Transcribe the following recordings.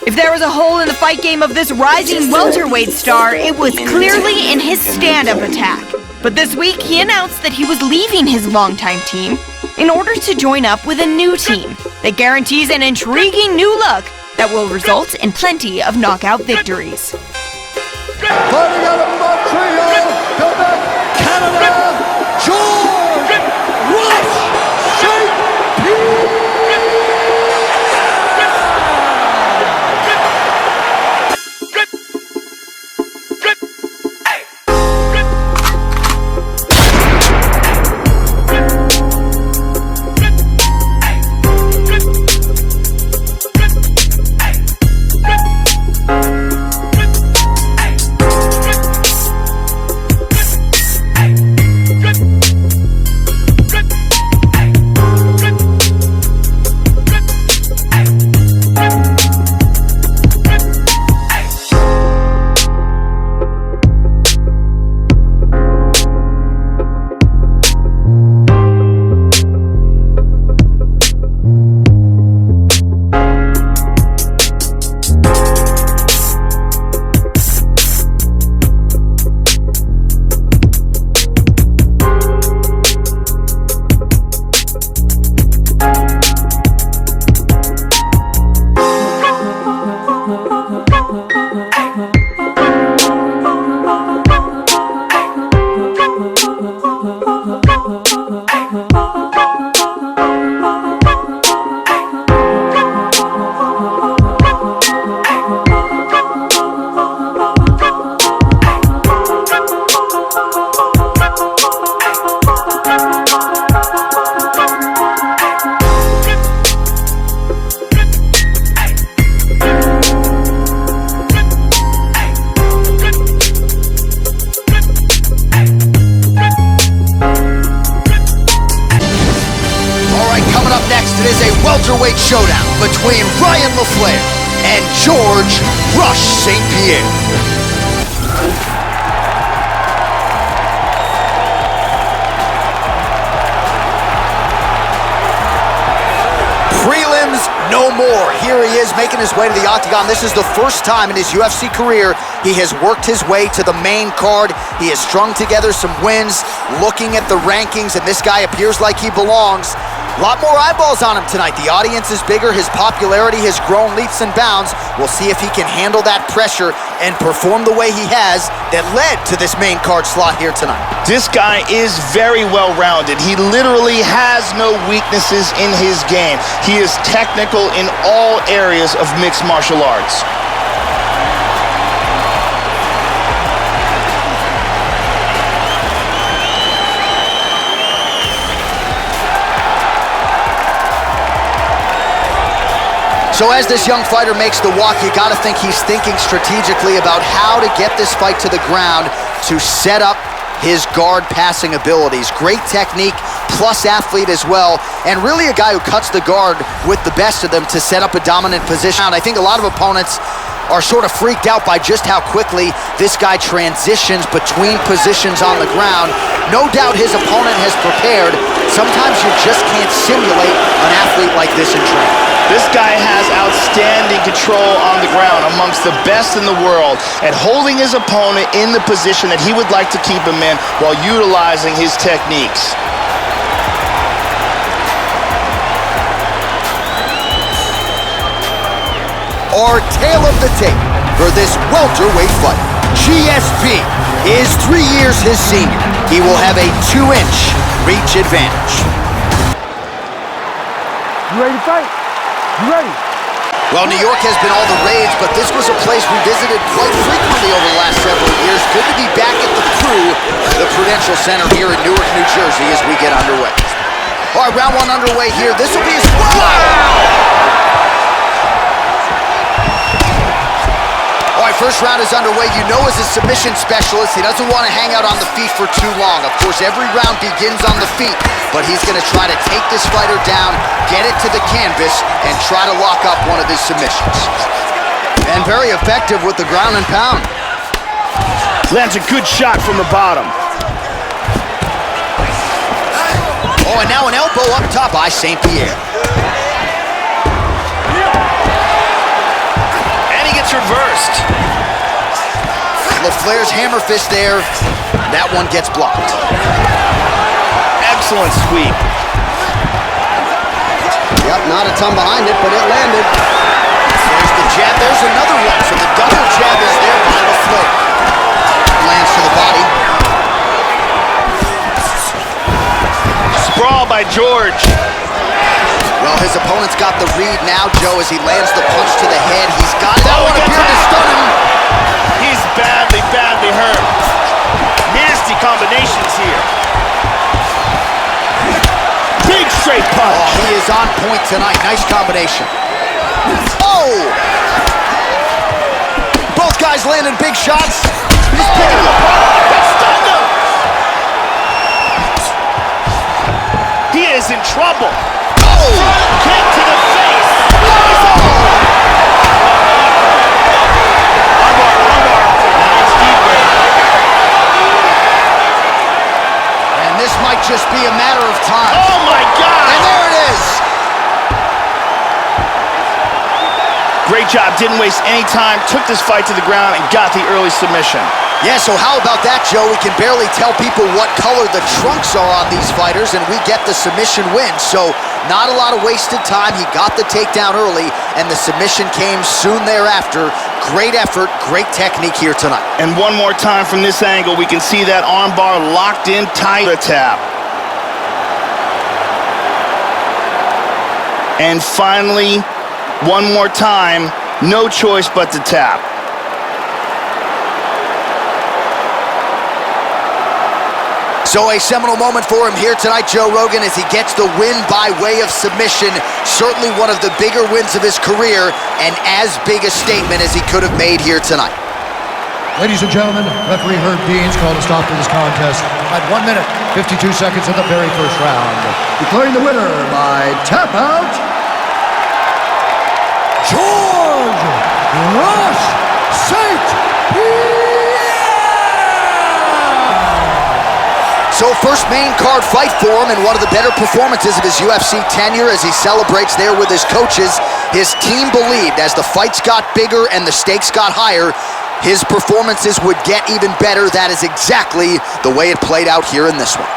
If there was a hole in the fight game of this rising welterweight star, it was clearly in his stand-up attack. But this week, he announced that he was leaving his longtime team in order to join up with a new team that guarantees an intriguing new look that will result in plenty of knockout victories. Fighting out of Montreal, Quebec, Canada, George Rush St-Pierre! welterweight showdown between Ryan LaFleur and George Rush St-Pierre. Prelims no more. Here he is making his way to the octagon. This is the first time in his UFC career he has worked his way to the main card. He has strung together some wins, looking at the rankings, and this guy appears like he belongs. A lot more eyeballs on him tonight. The audience is bigger. His popularity has grown leaps and bounds. We'll see if he can handle that pressure and perform the way he has that led to this main card slot here tonight. This guy is very well-rounded. He literally has no weaknesses in his game. He is technical in all areas of mixed martial arts. So as this young fighter makes the walk, you gotta think he's thinking strategically about how to get this fight to the ground to set up his guard passing abilities. Great technique, plus athlete as well, and really a guy who cuts the guard with the best of them to set up a dominant position. I think a lot of opponents are sort of freaked out by just how quickly this guy transitions between positions on the ground. No doubt his opponent has prepared. Sometimes you just can't simulate an athlete like this in training. This guy has outstanding control on the ground, amongst the best in the world, at holding his opponent in the position that he would like to keep him in while utilizing his techniques. Our tale of the tape for this welterweight fight. GSP is 3 years his senior. He will have a 2-inch reach advantage. You ready to fight? You ready? Well, New York has been all the rage, but this was a place we visited quite frequently over the last several years. Good to be back at the Prudential Center here in Newark, New Jersey as we get underway. All right, round one underway here. This will be his... All right, first round is underway. You know, as a submission specialist, he doesn't want to hang out on the feet for too long. Of course, every round begins on the feet, but he's going to try to take this fighter down, get it to the canvas, and try to lock up one of his submissions. And very effective with the ground and pound. Lands a good shot from the bottom. Oh, and now an elbow up top by St-Pierre. Flair's hammer fist there. That one gets blocked. Excellent sweep. Yep, not a ton behind it, but it landed. There's the jab. There's another one. So the double jab is there by Floyd. Lands to the body. Sprawl by George. Well, his opponent's got the read now, Joe, as he lands the punch to the head. He's got that one appeared to stun him. He's badly, badly hurt. Nasty combinations here. Big straight punch. Oh, he is on point tonight. Nice combination. Oh! Both guys landing big shots. He's picking him apart. That stunned him. He is in trouble. Oh! Kick to the face. And this might just be a matter of time. Oh my God! And there it is. Great job, didn't waste any time, took this fight to the ground and got the early submission. Yeah, so how about that, Joe? We can barely tell people what color the trunks are on these fighters, and we get the submission win. So not a lot of wasted time. He got the takedown early, and the submission came soon thereafter. Great effort, great technique here tonight. And one more time from this angle, we can see that arm bar locked in tight. A tap. And finally, one more time, no choice but to tap. So a seminal moment for him here tonight, Joe Rogan, as he gets the win by way of submission. Certainly one of the bigger wins of his career, and as big a statement as he could have made here tonight. Ladies and gentlemen, referee Herb Dean's called a stop to this contest at 1 minute, 52 seconds of the very first round. Declaring the winner by tap out, George Rush St-Pierre! So first main card fight for him, and one of the better performances of his UFC tenure as he celebrates there with his coaches. His team believed as the fights got bigger and the stakes got higher, his performances would get even better. That is exactly the way it played out here in this one.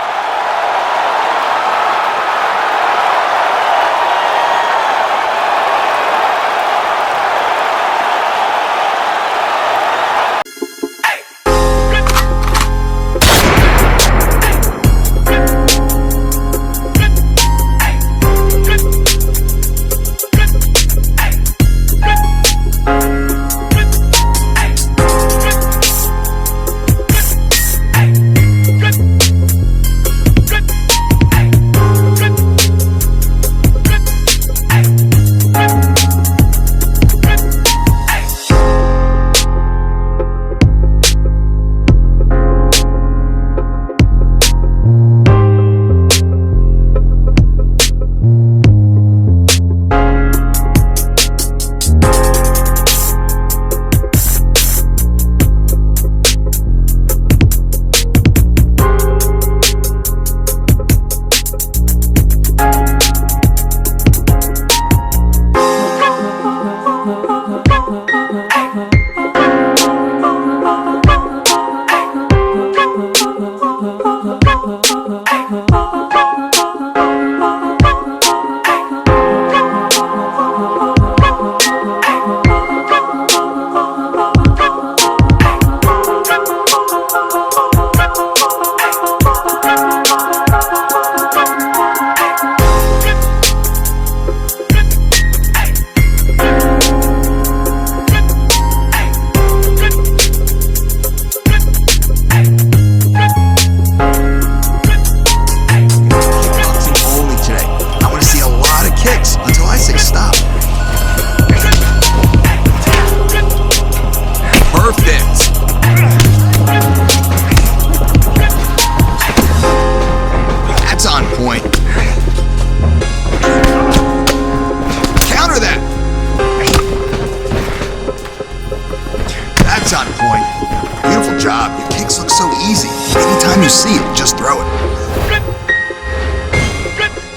you see it, just throw it.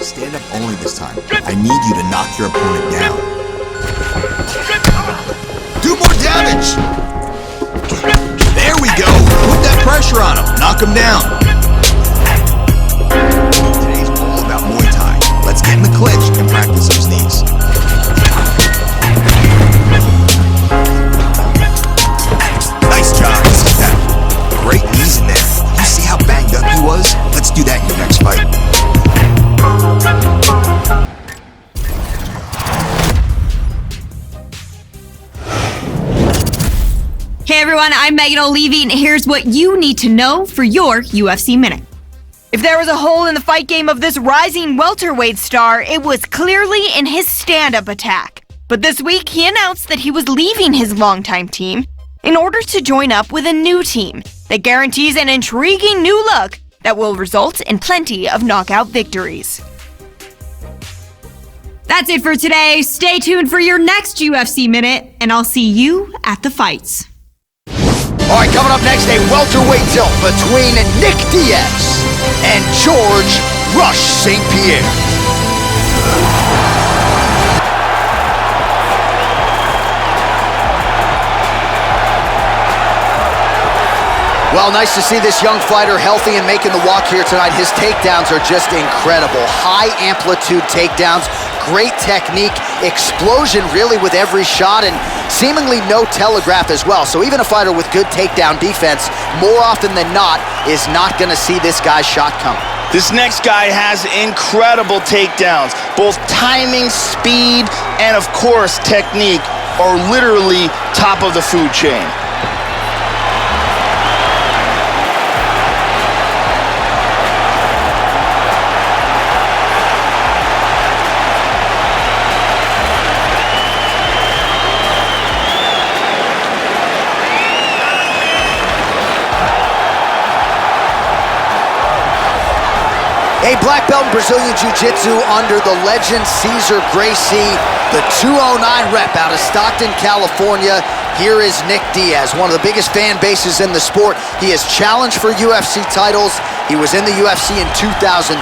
Stand up only this time. I need you to knock your opponent down. Do more damage! There we pressure on him. Knock him down. Today's all about Muay Thai. Let's get in the clinch and practice those knees. Nice job. Great knees in there. You see how banged up he was? Let's do that in your next fight. Hey everyone, I'm Megan O'Leary, and here's what you need to know for your UFC Minute. If there was a hole in the fight game of this rising welterweight star, it was clearly in his stand-up attack. But this week, he announced that he was leaving his longtime team in order to join up with a new team that guarantees an intriguing new look that will result in plenty of knockout victories. That's it for today. Stay tuned for your next UFC Minute, and I'll see you at the fights. All right, coming up next, a welterweight tilt between Nick Diaz and George Rush St-Pierre. Well, nice to see this young fighter healthy and making the walk here tonight. His takedowns are just incredible. High amplitude takedowns, great technique, explosion really with every shot, and seemingly no telegraph as well. So even a fighter with good takedown defense, more often than not, is not going to see this guy's shot coming. This next guy has incredible takedowns. Both timing, speed, and of course technique are literally top of the food chain. A black belt in Brazilian Jiu-Jitsu under the legend Cesar Gracie, the 209 rep out of Stockton, California. Here is Nick Diaz, one of the biggest fan bases in the sport. He has challenged for UFC titles. He was in the UFC in 2003,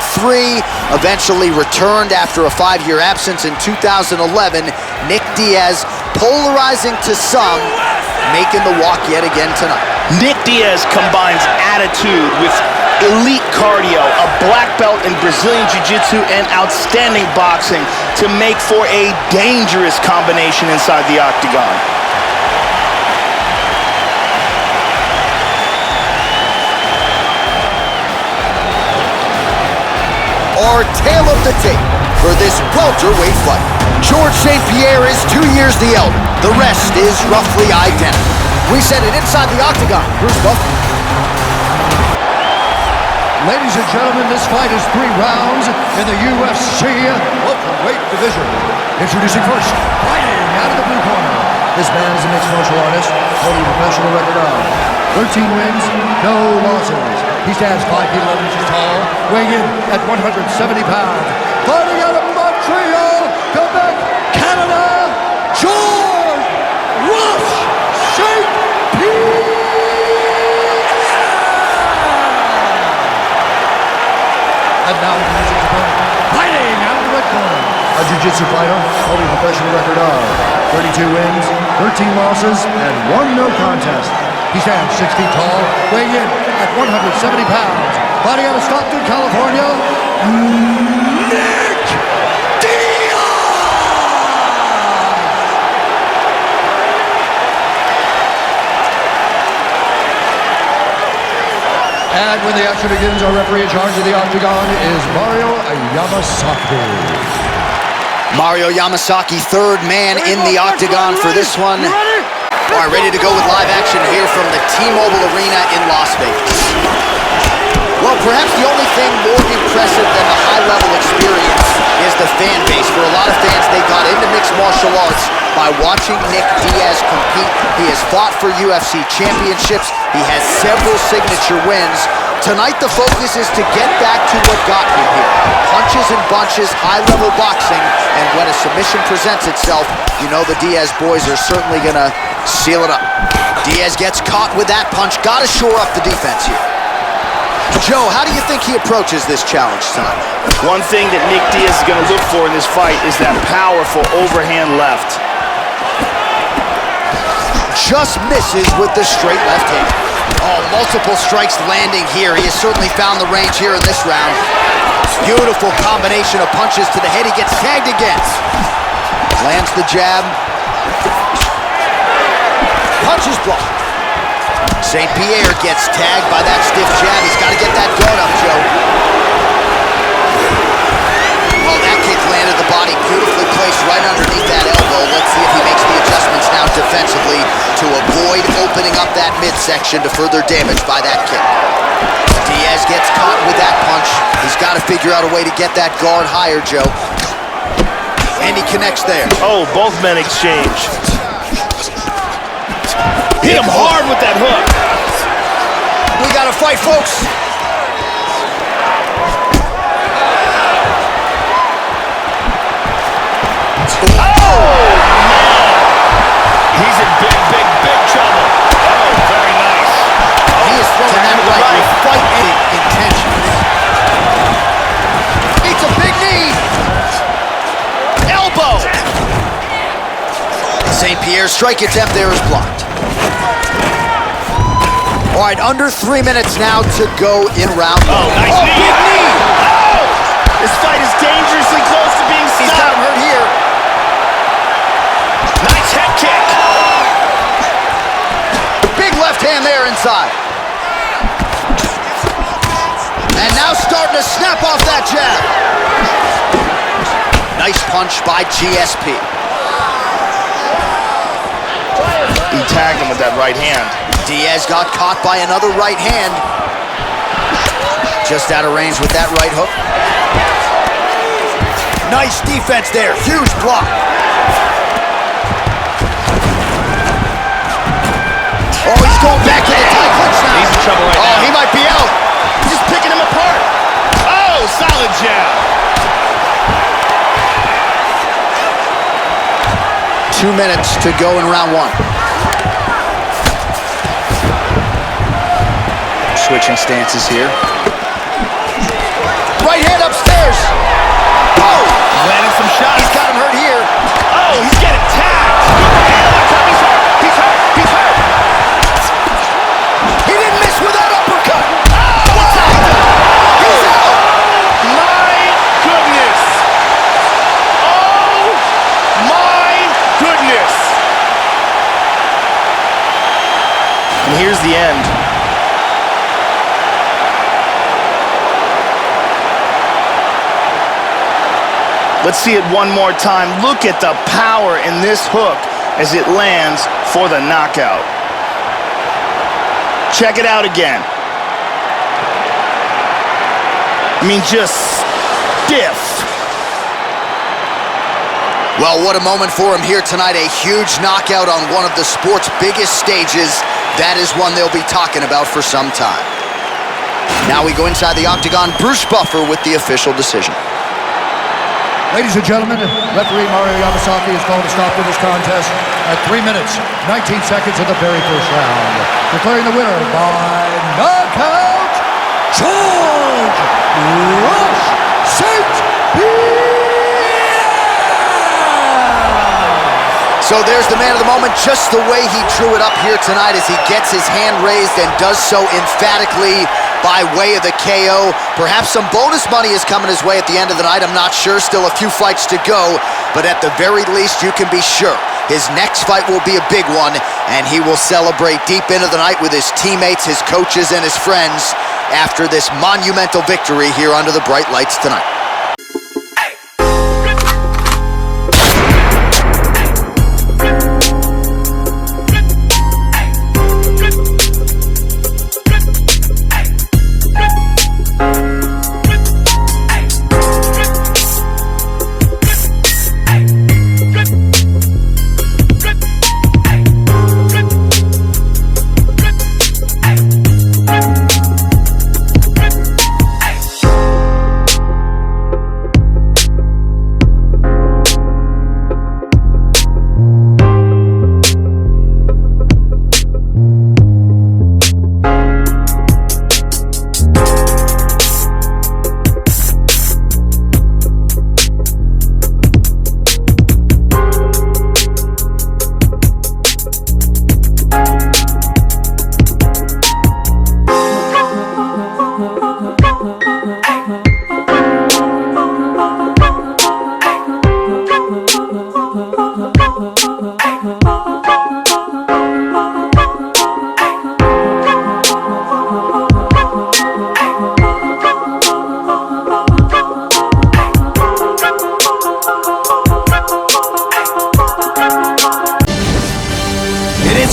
eventually returned after a 5-year absence in 2011. Nick Diaz, polarizing to some, making the walk yet again tonight. Nick Diaz combines attitude with elite cardio, a black belt in Brazilian Jiu-Jitsu, and outstanding boxing to make for a dangerous combination inside the octagon. Our tale of the tape for this welterweight fight. George St-Pierre is 2 years the elder. The rest is roughly identical. We set it inside the octagon. Bruce Buffalo. Ladies and gentlemen, this fight is 3 rounds in the UFC welterweight division. Introducing first, fighting out of the blue corner. This man is a mixed martial artist, holding a professional record of 13 wins, no losses. He stands 5 feet 11 inches tall, weighing in at 170 pounds. Fighting out of Montreal, Quebec, Canada, George Rush St-Pierre. And now introducing his opponent, fighting out of the red corner. A jiu-jitsu fighter holding a professional record of 32 wins, 13 losses, and 1 no contest. He stands 6 feet tall, weighing in at 170 pounds. Fighting out of Stockton, California, Nick Diaz! And when the action begins, our referee in charge of the octagon is Mario Yamasaki. Mario Yamasaki, third man in the octagon for this one. All right, ready to go with live action here from the T-Mobile Arena in Las Vegas. Well, perhaps the only thing more impressive than the high-level experience is the fan base. For a lot of fans, they got into mixed martial arts by watching Nick Diaz compete. He has fought for UFC championships. He has several signature wins. Tonight, the focus is to get back to what got him here. Punches and bunches, high-level boxing, and when a submission presents itself, you know the Diaz boys are certainly going to seal it up. Diaz gets caught with that punch. Got to shore up the defense here. Joe, how do you think he approaches this challenge tonight? One thing that Nick Diaz is going to look for in this fight is that powerful overhand left. Just misses with the straight left hand. Oh, multiple strikes landing here. He has certainly found the range here in this round. Beautiful combination of punches to the head. He gets tagged again. Lands the jab. Punches blocked. St-Pierre gets tagged by that stiff jab. He's got to get that guard up, Joe. Oh, that kick landed the body beautifully placed right underneath that elbow. Let's see if he makes the adjustments now defensively to avoid opening up that midsection to further damage by that kick. Diaz gets caught with that punch. He's got to figure out a way to get that guard higher, Joe. And he connects there. Oh, both men exchange. Hit him hard with that hook. We got to fight, folks. Oh, man. He's in big, big, big trouble. Oh, very nice. He is throwing that right with fighting intention. It's a big knee. Elbow. St-Pierre's strike attempt there is blocked. All right, under 3 minutes now to go in round one. Oh, nice knee. Big knee. Oh, this fight is dangerously close to being stopped. He's got him hurt here. Nice head kick. Big left hand there inside. And now starting to snap off that jab. Nice punch by GSP. He tagged him with that right hand. Diaz got caught by another right hand. Just out of range with that right hook. Nice defense there. Huge block. Oh, he's going back to the tie clinch now. He's in trouble right now. Oh, he might be out. He's just picking him apart. Oh, solid jab. 2 minutes to go in round one. Switching stances here. Right hand upstairs. Oh! Landing some shots. He's got him hurt here. Oh, he's getting tagged. He's hurt. He's hurt. He's hurt. He didn't miss with that uppercut. Oh! He's out. My goodness. Oh, my goodness. And here's the end. Let's see it one more time. Look at the power in this hook as it lands for the knockout. Check it out again. I mean, just stiff. Well, what a moment for him here tonight. A huge knockout on one of the sport's biggest stages. That is one they'll be talking about for some time. Now we go inside the octagon. Bruce Buffer with the official decision. Ladies and gentlemen, referee Mario Yamasaki has called a stop to this contest at 3 minutes, 19 seconds of the very first round. Declaring the winner by knockout, George Rush St-Pierre! So there's the man of the moment, just the way he drew it up here tonight as he gets his hand raised and does so emphatically by way of the KO. Perhaps some bonus money is coming his way at the end of the night. I'm not sure. Still a few fights to go. But at the very least, you can be sure his next fight will be a big one, and he will celebrate deep into the night with his teammates, his coaches, and his friends after this monumental victory here under the bright lights tonight.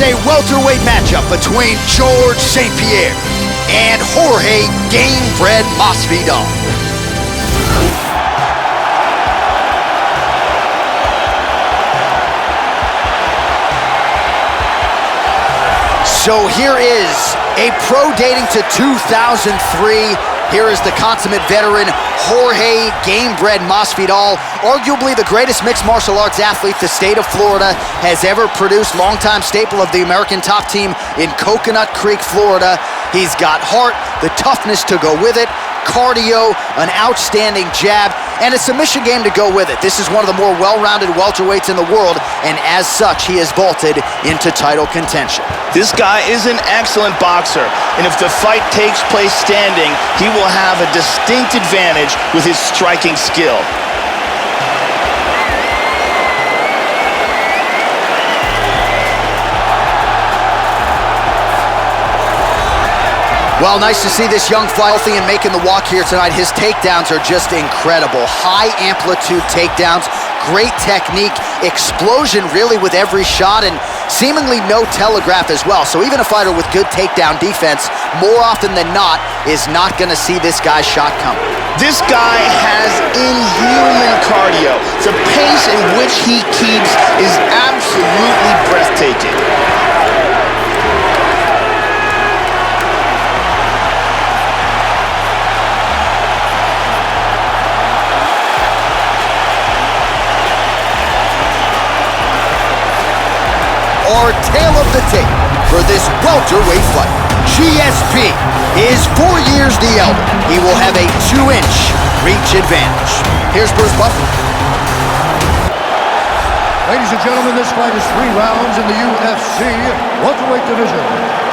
a welterweight matchup between George St-Pierre and Jorge Gamebred Masvidal. So here is a pro dating to 2003. Here is the consummate veteran, Jorge Gamebred Masvidal, arguably the greatest mixed martial arts athlete the state of Florida has ever produced, longtime staple of the American top team in Coconut Creek, Florida. He's got heart, the toughness to go with it, cardio, an outstanding jab, and a submission game to go with it. This is one of the more well-rounded welterweights in the world, and as such, he has vaulted into title contention. This guy is an excellent boxer, and if the fight takes place standing, he will have a distinct advantage with his striking skill. Well, nice to see this young fighter healthy and making the walk here tonight. His takedowns are just incredible. High amplitude takedowns, great technique, explosion really with every shot, and seemingly no telegraph as well. So even a fighter with good takedown defense, more often than not, is not going to see this guy's shot coming. This guy has inhuman cardio. The pace in which he keeps is absolutely breathtaking. Our tale of the tape for this welterweight fight. GSP is 4 years the elder. He will have a 2-inch reach advantage. Here's Bruce Buffer. Ladies and gentlemen, this fight is 3 rounds in the UFC welterweight division.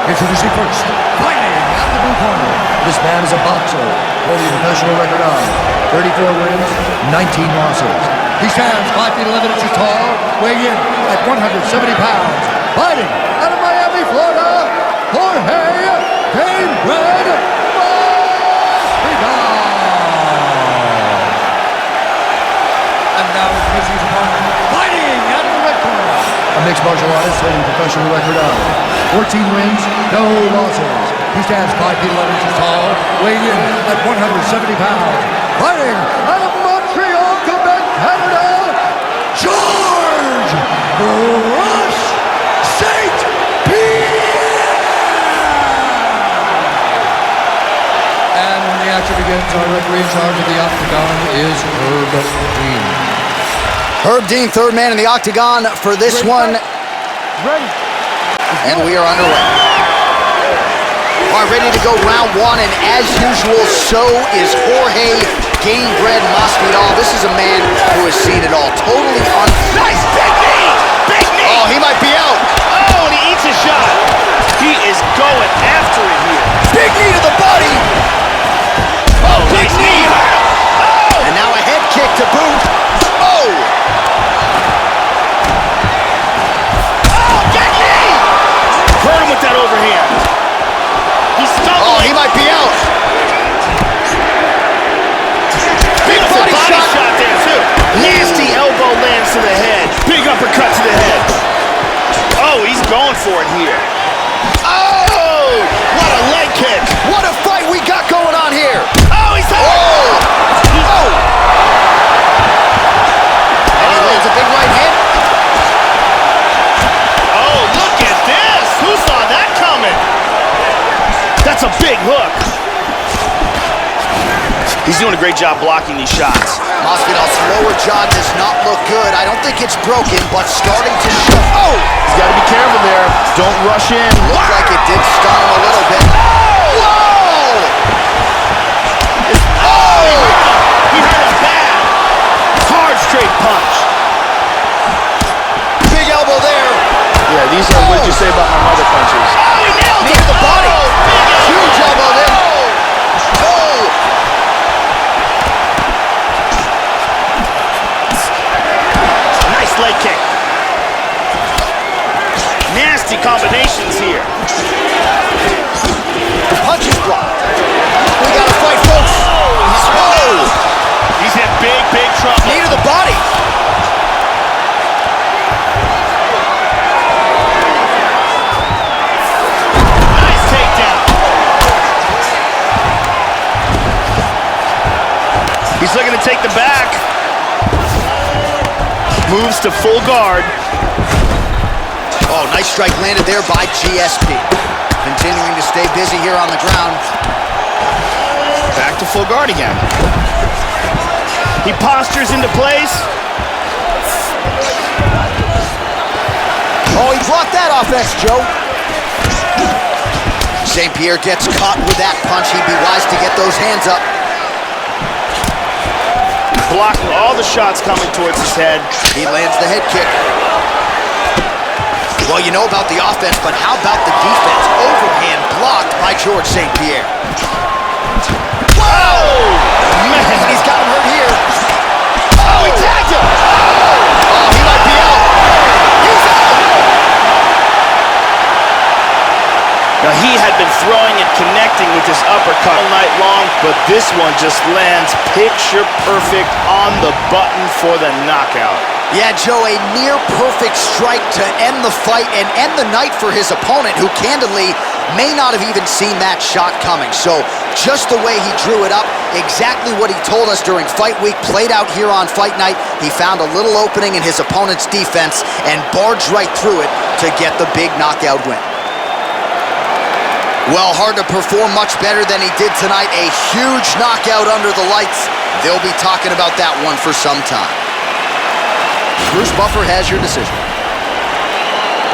Introducing first, fighting out of the blue corner. This man is a boxer, holding a professional record of 34 wins, 19 losses. He stands 5 feet 11 inches tall, weighing in at 170 pounds. Fighting out of Miami, Florida, Jorge Gamebred Masvidal. And now introducing his opponent, fighting out of the red corner. A mixed martial artist holding a professional record of 14 wins, no losses. He stands 5 feet 11 inches tall, weighing in at 170 pounds. Fighting out of Montreal, Quebec, Canada, George St-Pierre. And when the action begins, our referee in charge of the octagon is Herb Dean. Herb Dean, third man in the octagon for this one. Ready. And we are underway. All right, ready to go round one, and as usual, so is Jorge Gamebred Masvidal. This is a man who has seen it all. Totally Nice big knee! Big knee! Oh, he might be out. Oh, and he eats a shot. He is going after it here. Big knee to the body. Oh, big knee! Oh! And now a head kick to boot. Oh! Oh, big knee! Hurt him with that overhand. He's stumbling. Oh, he might be out. Big body shot there, too. Nasty elbow lands to the head. Big uppercut to the head. Oh, he's going for it here. Oh! What a leg kick. What a fight we got going on here. Oh, he's hurt. Oh! And he lands a big right hand. Oh, look at this. Who saw that coming? That's a big hook. He's doing a great job blocking these shots. Masvidal's lower jaw does not look good. I don't think it's broken, but starting to show. Oh! He's got to be careful there. Don't rush in. Looked like it did stun him a little bit. Whoa! Oh! He hurt him bad. Hard straight punch. Big elbow there. Yeah, these are what you say about my mother punches. Oh, he nailed Knee to the body. Huge elbow there. Oh! Nice leg kick. Nasty combinations here. The punch is blocked. We got to fight, folks. Oh! He's in big, big trouble. Knee to the body. take the back. Moves to full guard. Oh, nice strike landed there by GSP. Continuing to stay busy here on the ground. Back to full guard again. He postures into place. Oh, he blocked that offense, Joe. St-Pierre gets caught with that punch. He'd be wise to get those hands up. Blocking all the shots coming towards his head. He lands the head kick. Well, you know about the offense, but how about the defense? Overhand blocked by George St-Pierre. Whoa! Man. He's got him hurt here. Oh, he tagged him! Oh, he might be out. He's out! Now, he had been throwing and connecting with this uppercut all night long, but this one just lands picture perfect on the button for the knockout. Yeah, Joe, a near-perfect strike to end the fight and end the night for his opponent, who candidly may not have even seen that shot coming. So just the way he drew it up, exactly what he told us during fight week, played out here on fight night. He found a little opening in his opponent's defense and barged right through it to get the big knockout win. Well, hard to perform much better than he did tonight. A huge knockout under the lights. They'll be talking about that one for some time. Bruce Buffer has your decision.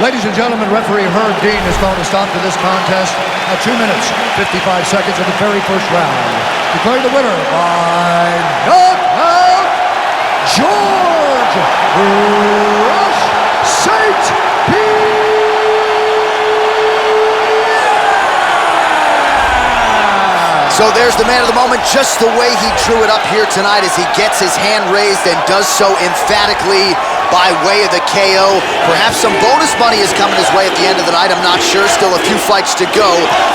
Ladies and gentlemen, referee Herb Dean has called a stop to this contest at 2 minutes, 55 seconds of the very first round. Declaring the winner by knockout, George Rush St-Pierre. So there's the man of the moment, just the way he drew it up here tonight as he gets his hand raised and does so emphatically by way of the KO. Perhaps some bonus money is coming his way at the end of the night. I'm not sure. Still a few fights to go.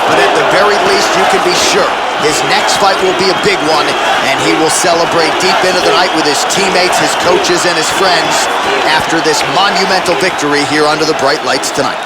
But at the very least, you can be sure his next fight will be a big one, and he will celebrate deep into the night with his teammates, his coaches, and his friends after this monumental victory here under the bright lights tonight.